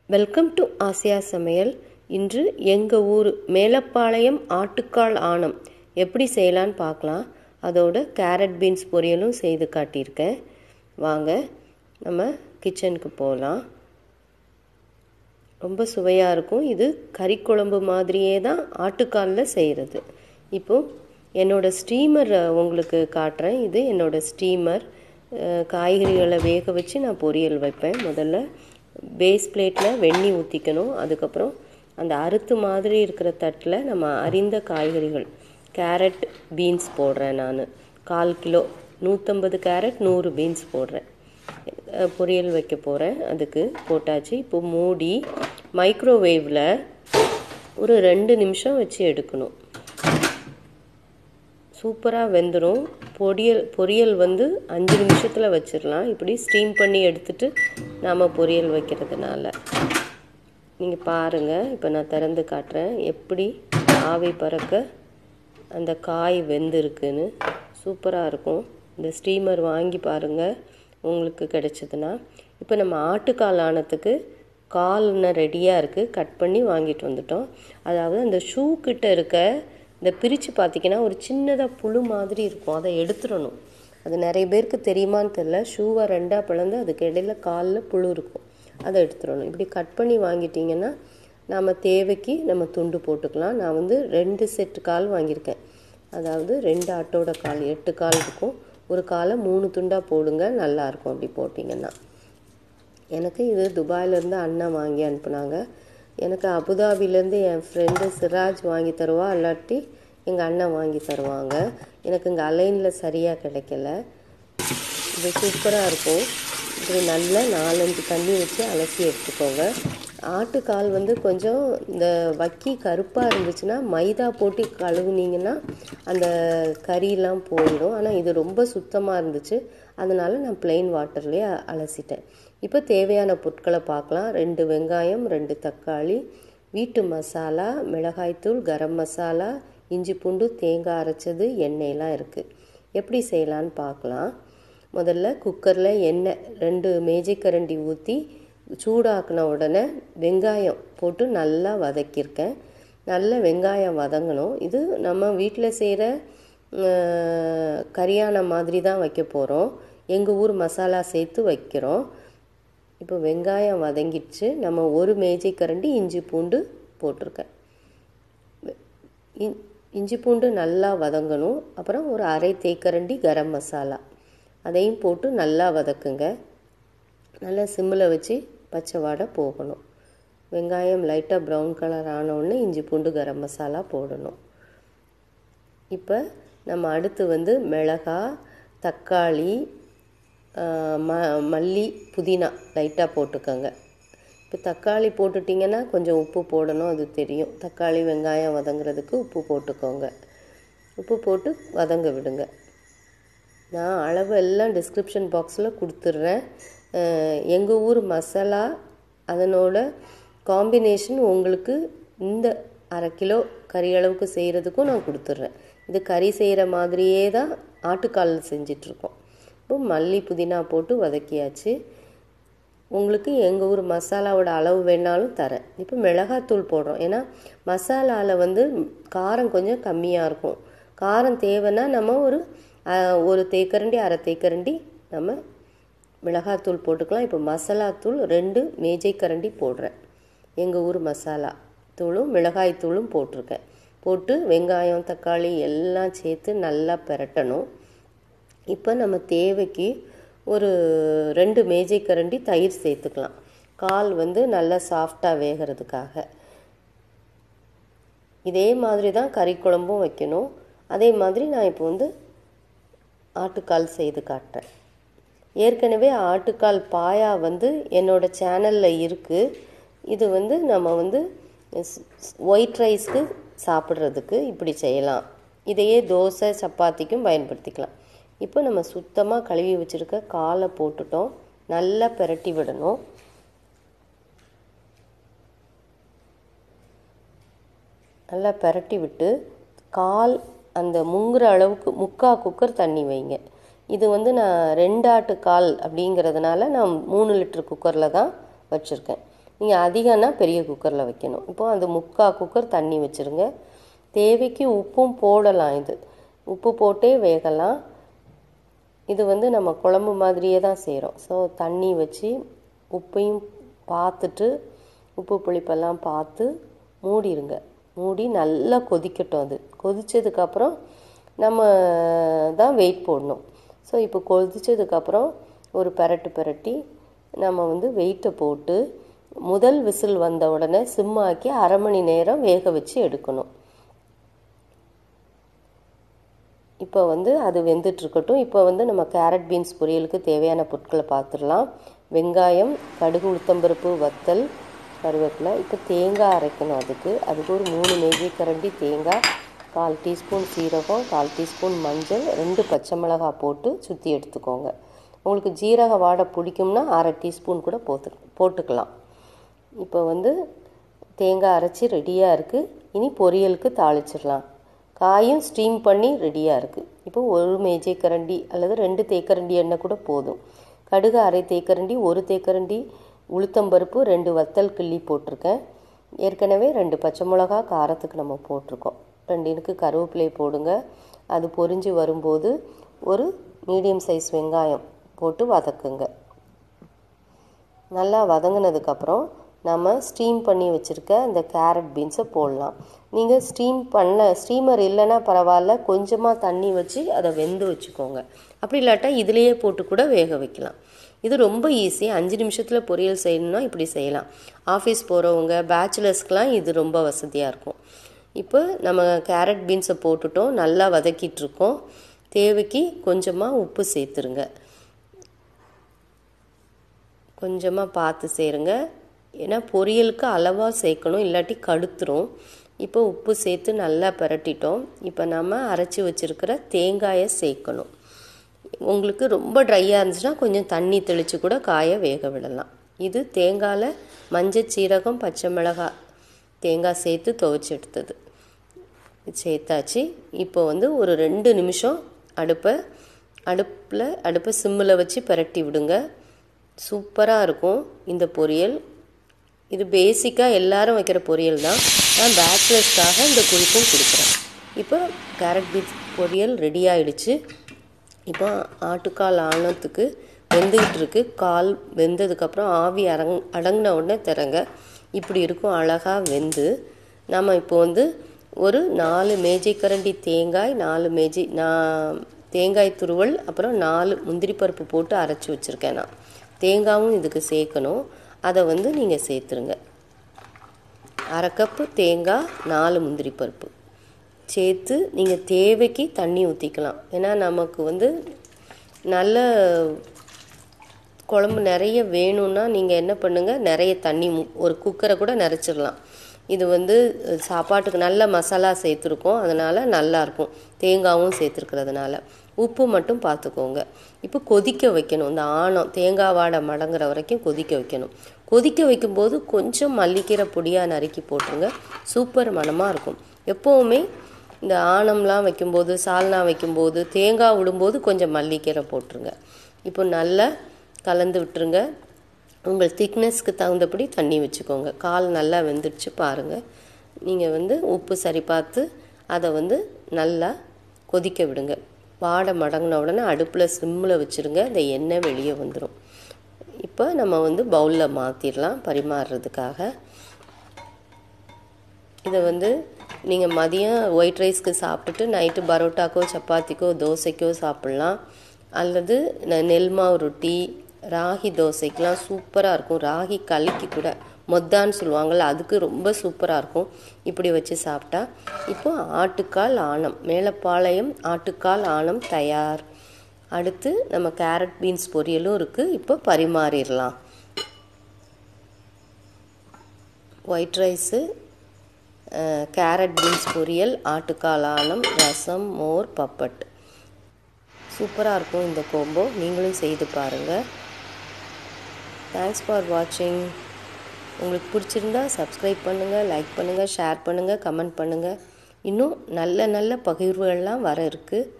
Welcome to Asia சமையல். இன்று எங்கள் ஊர் மேலப்பாளையம் ஆட்டுக்கால் ஆணம் எப்படி செய்யலான்னு பார்க்கலாம். அதோட கேரட் பீன்ஸ் பொரியலும் செய்து காட்டியிருக்கேன். வாங்க நம்ம கிச்சனுக்கு போகலாம். ரொம்ப சுவையாக இருக்கும். இது கறி குழம்பு மாதிரியே தான் ஆட்டுக்காலில் செய்கிறது. இப்போது என்னோடய ஸ்டீமர் உங்களுக்கு காட்டுறேன். இது என்னோடய ஸ்டீமர். காய்கறிகளை வேக வச்சு நான் பொரியல் வைப்பேன். முதல்ல பேஸ் பிளேட்டில் வெண்ணெய் ஊற்றிக்கணும். அதுக்கப்புறம் அந்த அறுத்து மாதிரி இருக்கிற தட்டில் நம்ம அரிந்த காய்கறிகள் கேரட் பீன்ஸ் போடுறேன். நான் 1/4 கிலோ 150 கேரட் 100 பீன்ஸ் போடுறேன். பொரியல் வைக்க போகிறேன். அதுக்கு போட்டாச்சு. இப்போ மூடி மைக்ரோவேவில் ஒரு 2 நிமிஷம் வச்சு எடுக்கணும். சூப்பராக வெந்துடும். பொரியல் 5 நிமிஷத்தில் வச்சிடலாம். இப்படி ஸ்டீம் பண்ணி எடுத்துட்டு நாம் பொரியல் வைக்கிறதுனால நீங்கள் பாருங்கள். இப்போ நான் திறந்து காட்டுறேன் எப்படி ஆவி பறக்க அந்த காய் வெந்திருக்குன்னு. சூப்பராக இருக்கும். இந்த ஸ்டீமர் வாங்கி பாருங்கள் உங்களுக்கு கிடைச்சதுன்னா. இப்போ நம்ம ஆட்டுக்கால் ஆனத்துக்கு கால்னா ரெடியாக இருக்குது. கட் பண்ணி வாங்கிட்டு வந்துட்டோம். அதாவது அந்த ஷூ கிட்ட இருக்க இந்த பிரித்து பார்த்திங்கன்னா ஒரு சின்னதாக புழு மாதிரி இருக்கும். அதை எடுத்துடணும். அது நிறைய பேருக்கு தெரியுமான்னு தெரில. ஷூவை 2ஆக பிளந்து அதுக்கு இடையில் காலில் புழு இருக்கும். அதை எடுத்துடணும். இப்படி கட் பண்ணி வாங்கிட்டிங்கன்னா நம்ம தேவைக்கு நம்ம துண்டு போட்டுக்கலாம். நான் 2 செட்டு கால் வாங்கியிருக்கேன். அதாவது 2 ஆட்டோட கால் 8 கால் இருக்கும். ஒரு காலை 3 துண்டாக போடுங்க, நல்லாயிருக்கும் அப்படி போட்டிங்கன்னா. எனக்கு இது துபாயிலேருந்து அண்ணா வாங்கி அனுப்புனாங்க. எனக்கு அபுதாபிலேருந்து என் ஃப்ரெண்டு சிராஜ் வாங்கி தருவா, இல்லாட்டி எங்கள் அண்ணன் வாங்கி தருவாங்க. எனக்கு இங்கே அலைனில் சரியாக கிடைக்கல. இது சூப்பராக இருக்கும். இப்படி நல்லா 4-5 தண்ணி வச்சு அலசி எடுத்துக்கோங்க. ஆட்டுக்கால் கொஞ்சம் இந்த வக்கி கருப்பாக இருந்துச்சுன்னா மைதா போட்டு கழுவுனீங்கன்னா அந்த கறியெல்லாம் போயிடும். ஆனால் இது ரொம்ப சுத்தமாக இருந்துச்சு. அதனால் நான் ப்ளெயின் வாட்டர்லேயே அலசிட்டேன். இப்போ தேவையான பொருட்களை பார்க்கலாம். 2 வெங்காயம், 2 தக்காளி, வீட்டு மசாலா, மிளகாய்த்தூள், கரம் மசாலா, இஞ்சி பூண்டு, தேங்காய் அரைச்சது, எண்ணெயெலாம் இருக்குது. எப்படி செய்யலான்னு பார்க்கலாம். முதல்ல குக்கரில் எண்ணெய் 2 மேஜைக்கரண்டி ஊற்றி சூடாக்கின உடனே வெங்காயம் போட்டு நல்லா வதக்கியிருக்கேன். நல்ல வெங்காயம் வதங்கணும். இது நம்ம வீட்டில் செய்கிற கறியான மாதிரி தான் வைக்க போகிறோம். எங்கள் ஊர் மசாலா சேர்த்து வைக்கிறோம். இப்போ வெங்காயம் வதங்கிடுச்சு. நம்ம 1 மேஜைக்கரண்டி இஞ்சி பூண்டு போட்டிருக்கேன். இஞ்சி பூண்டு நல்லா வதங்கணும். அப்புறம் ஒரு 1/2 தேக்கரண்டி கரம் மசாலா அதையும் போட்டு நல்லா வதக்குங்க. நல்லா சிம்மில் வச்சு பச்சை வாடை போகணும். வெங்காயம் லைட்டாக ப்ரௌன் கலர் ஆனவுடனே இஞ்சி பூண்டு கரம் மசாலா போடணும். இப்போ நம்ம அடுத்து மிளகாய், தக்காளி, மல்லி, புதினா லைட்டாக போட்டுக்கோங்க. இப்போ தக்காளி போட்டுட்டிங்கன்னா கொஞ்சம் உப்பு போடணும், அது தெரியும். தக்காளி வெங்காயம் வதங்குறதுக்கு உப்பு போட்டுக்கோங்க. உப்பு போட்டு வதங்க விடுங்க. நான் அளவு எல்லாம் டிஸ்கிரிப்ஷன் பாக்ஸில் கொடுத்துட்றேன். எங்கள் ஊர் மசாலா அதனோட காம்பினேஷன் உங்களுக்கு இந்த 1/2 கிலோ கறி அளவுக்கு செய்கிறதுக்கும் நான் கொடுத்துட்றேன். இது கறி செய்கிற மாதிரியே தான் ஆட்டுக்கால் செஞ்சிட்ருக்கோம். இப்போ மல்லி புதினா போட்டு வதக்கியாச்சு. உங்களுக்கு எங்கள் ஊர் மசாலாவோட அளவு வேணாலும் தரேன். இப்போ மிளகாத்தூள் போடுறோம். ஏன்னா மசாலாவில் காரம் கொஞ்சம் கம்மியாக இருக்கும். காரம் தேவைன்னா நம்ம ஒரு தேக்கரண்டி 1/2 தேக்கரண்டி நம்ம மிளகாத்தூள் போட்டுக்கலாம். இப்போ மசாலாத்தூள் 2 மேஜைக்கரண்டி போடுறேன். எங்கள் ஊர் மசாலா தூளும் மிளகாய்த்தூளும் போட்டிருக்கேன். போட்டு வெங்காயம் தக்காளி எல்லாம் சேர்த்து நல்லா பிரட்டணும். இப்போ நம்ம தேவைக்கு ஒரு 2 மேஜைக்கரண்டி தயிர் சேர்த்துக்கலாம். கால் நல்லா சாஃப்டாக வேகிறதுக்காக. இதே மாதிரி தான் கறி குழம்பும் வைக்கணும். அதே மாதிரி நான் இப்போ ஆட்டுக்கால் செய்து காட்டுறேன். ஏற்கனவே ஆட்டுக்கால் பாயா என்னோட சேனலில் இருக்குது. இது நம்ம ஒயிட் ரைஸ்க்கு சாப்பிட்றதுக்கு இப்படி செய்யலாம். இதையே தோசை சப்பாத்திக்கும் பயன்படுத்திக்கலாம். இப்போ நம்ம சுத்தமாக கழுவி வச்சுருக்க காலை போட்டுட்டோம். நல்லா பிரட்டி விடணும். நல்லா பிரட்டி விட்டு கால் அந்த முங்குற அளவுக்கு 3/4 குக்கர் தண்ணி வைங்க. இது நான் 2 ஆட்டு கால் அப்படிங்கிறதுனால நான் 3 லிட்டர் குக்கரில் தான் வச்சுருக்கேன். நீங்கள் அதிகம்னா பெரிய குக்கரில் வைக்கணும். இப்போது அந்த 3/4 குக்கர் தண்ணி வச்சுருங்க. தேவைக்கு உப்பும் போடலாம். இது உப்பு போட்டே வேகலாம். இது வந்து நம்ம குழம்பு மாதிரியே தான் செய்கிறோம். ஸோ தண்ணி வச்சு உப்பையும் பார்த்துட்டு உப்பு புளிப்பெல்லாம் பார்த்து மூடிடுங்க. மூடி நல்லா கொதிக்கட்டும். அது கொதித்ததுக்கப்புறம் நம்ம தான் வெயிட் போடணும். ஸோ இப்போ கொதித்ததுக்கப்புறம் ஒரு பிரட்டி நம்ம வந்து வெயிட்டை போட்டு முதல் விசில் வந்த உடனே சிம்மாக்கி 1/2 மணி நேரம் வேக வச்சு எடுக்கணும். இப்போ வந்து அது வெந்துட்டுருக்கட்டும். இப்போ வந்து நம்ம கேரட் பீன்ஸ் பொரியலுக்கு தேவையான பொருட்களை பார்த்துடலாம். வெங்காயம், கடுகு, உளுத்தம்பருப்பு, வத்தல், கருவேப்பிலை. இப்போ தேங்காய் அரைக்கணும். அதுக்கு ஒரு 3 மேஜைக்கரண்டி தேங்காய், 1/4 டீஸ்பூன் சீரகம், 1/4 டீஸ்பூன் மஞ்சள், 2 பச்சை மிளகாய் போட்டு சுற்றி எடுத்துக்கோங்க. உங்களுக்கு ஜீரக வாடை பிடிக்கும்னா 1/2 டீஸ்பூன் கூட போட்டுக்கலாம். இப்போ வந்து தேங்காய் அரைச்சி ரெடியாக இருக்குது. இனி பொரியலுக்கு தாளிச்சிடலாம். காயும் ஸ்டீம் பண்ணி ரெடியாக இருக்குது. இப்போ 1 மேஜைக்கரண்டி அல்லது 2 தேக்கரண்டி எண்ணெய் கூட போதும். கடுகு 1/2 தேக்கரண்டி, 1 தேக்கரண்டி உளுத்தம்பருப்பு, 2 வத்தல் கிள்ளி போட்டிருக்கேன். ஏற்கனவே 2 பச்சை மிளகா காரத்துக்கு நம்ம போட்டிருக்கோம். 2 இனுக்கு கருவேப்பிலை போடுங்க. அது பொரிஞ்சு வரும்போது ஒரு மீடியம் சைஸ் வெங்காயம் போட்டு வதக்குங்க. நல்லா வதங்கினதுக்கப்புறம் நம்ம ஸ்டீம் பண்ணி வச்சுருக்க இந்த கேரட் பீன்ஸை போடலாம். நீங்கள் ஸ்டீமர் இல்லைன்னா பரவாயில்ல, கொஞ்சமாக தண்ணி வச்சு அதை வெந்து வச்சுக்கோங்க. அப்படி இல்லாட்டா இதிலையே போட்டு கூட வேக வைக்கலாம். இது ரொம்ப ஈஸி. 5 நிமிஷத்தில் பொரியல் செய்யணும்னா இப்படி செய்யலாம். ஆஃபீஸ் போகிறவங்க, பேச்சுலர்ஸ்க்கெலாம் இது ரொம்ப வசதியாக இருக்கும். இப்போ நம்ம கேரட் பீன்ஸை போட்டுட்டோம், நல்லா வதக்கிட்டுருக்கோம். தேவைக்கு கொஞ்சமாக உப்பு சேர்த்துருங்க. கொஞ்சமாக பார்த்து சேருங்க. ஏன்னா பொரியலுக்கு அளவாக சேர்க்கணும், இல்லாட்டி கடுத்துரும். இப்போ உப்பு சேர்த்து நல்லா பிரட்டிட்டோம். இப்போ நம்ம அரைச்சி வச்சுருக்கிற தேங்காயை சேர்க்கணும். உங்களுக்கு ரொம்ப ட்ரையாக இருந்துச்சுன்னா கொஞ்சம் தண்ணி தெளித்து கூட காயை வேக விடலாம். இது தேங்காயில் மஞ்சள், சீரகம், பச்சை மிளகாய் தேங்காய் சேர்த்து துவைச்சி எடுத்தது சேர்த்தாச்சு. இப்போ வந்து ஒரு 2 நிமிஷம் அடுப்பை சிம்மில் வச்சு பிரட்டி விடுங்க. சூப்பராக இருக்கும் இந்த பொரியல். இது பேசிக்காக எல்லாரும் வைக்கிற பொரியல் தான். நான் பேச்சுலர்ஸ்க்காக இந்த குறிப்பும் கொடுக்குறேன். இப்போ கேரட் பீன்ஸ் பொரியல் ரெடி ஆகிடுச்சு. இப்போ ஆட்டுக்கால் ஆனத்துக்கு வெந்துக்கிட்டு இருக்கு. கால் வெந்ததுக்கப்புறம் ஆவி அடங்கின உடனே திறங்க. இப்படி இருக்கும் அழகாக வெந்து. நம்ம இப்போ வந்து ஒரு 4 மேஜைக்கரண்டி தேங்காய், 4 தேங்காய் துருவல், அப்புறம் 4 முந்திரி பருப்பு போட்டு அரைச்சி வச்சுருக்கேன். நான் தேங்காயும் இதுக்கு சேர்க்கணும். அதை வந்து நீங்கள் சேர்த்துருங்க. 1/2 கப்பு தேங்காய், 4 முந்திரி பருப்பு சேர்த்து நீங்கள் தேவைக்கு தண்ணி ஊற்றிக்கலாம். ஏன்னா நமக்கு வந்து நல்ல குழம்பு நிறைய வேணும்னா நீங்கள் என்ன பண்ணுங்கள், நிறைய தண்ணி ஒரு குக்கரை கூட நிறைச்சிடலாம். இது வந்து சாப்பாட்டுக்கு நல்ல மசாலா சேர்த்துருக்கோம், அதனால் நல்லாயிருக்கும். தேங்காயும் சேர்த்துருக்கிறதுனால உப்பு மட்டும் பார்த்துக்கோங்க. இப்போ கொதிக்க வைக்கணும். இந்த தேங்காய் வாடை மடங்குற வரைக்கும் கொதிக்க வைக்கணும். கொதிக்க வைக்கும்போது கொஞ்சம் மல்லிக்கீரை பொடியாக நறுக்கி போட்டுருங்க. சூப்பர் மணமாக இருக்கும். எப்போவுமே இந்த ஆணம்லாம் வைக்கும்போது, சால்னா வைக்கும்போது, தேங்காய் விடும்போது கொஞ்சம் மல்லிக்கீரை போட்டுருங்க. இப்போ நல்லா கலந்து விட்டுருங்க. உங்கள் திக்னஸ்க்கு தகுந்தபடி தண்ணி வச்சுக்கோங்க. கால் நல்லா வெந்துடுச்சு பாருங்கள். நீங்கள் வந்து உப்பு சரி பார்த்து அதை வந்து நல்லா கொதிக்க விடுங்க. வாடை மடங்கின உடனே அடுப்பில் சிம்மில் வச்சுருங்க. இந்த எண்ணெய் வெளியே வந்துடும். இப்போ நம்ம வந்து பவுலில் மாற்றிடலாம் பரிமாறுறதுக்காக. இதை வந்து நீங்கள் மதியம் ஒயிட் ரைஸ்க்கு சாப்பிட்டுட்டு நைட்டு பரோட்டாக்கோ, சப்பாத்திக்கோ, தோசைக்கோ சாப்பிட்லாம். அல்லது நெல் மாவு ரொட்டி, ராகி தோசைக்கெலாம் சூப்பராக இருக்கும். ராகி களிக்கு கூட மொத்தான்னு சொல்லுவாங்கள்ல, அதுக்கு ரொம்ப சூப்பராக இருக்கும் இப்படி வச்சு சாப்பிட்டா. இப்போ ஆட்டுக்கால் ஆணம், மேலப்பாளையம் ஆட்டுக்கால் ஆணம் தயார். அடுத்து நம்ம கேரட் பீன்ஸ் பொரியலும் இருக்குது. இப்போ பரிமாறிடலாம். ஒயிட் ரைஸு, கேரட் பீன்ஸ் பொரியல், ஆட்டுக்கால் ஆணம், ரசம், மோர், பப்பட். சூப்பராக இருக்கும் இந்த கோம்போ. நீங்களும் செய்து பாருங்கள். தேங்க்ஸ் ஃபார் வாட்சிங். உங்களுக்கு பிடிச்சிருந்தா சப்ஸ்கிரைப் பண்ணுங்கள், லைக் பண்ணுங்கள், ஷேர் பண்ணுங்கள், கமெண்ட் பண்ணுங்கள். இன்னும் நல்ல நல்ல பகிர்வுகள்லாம் வர இருக்குது.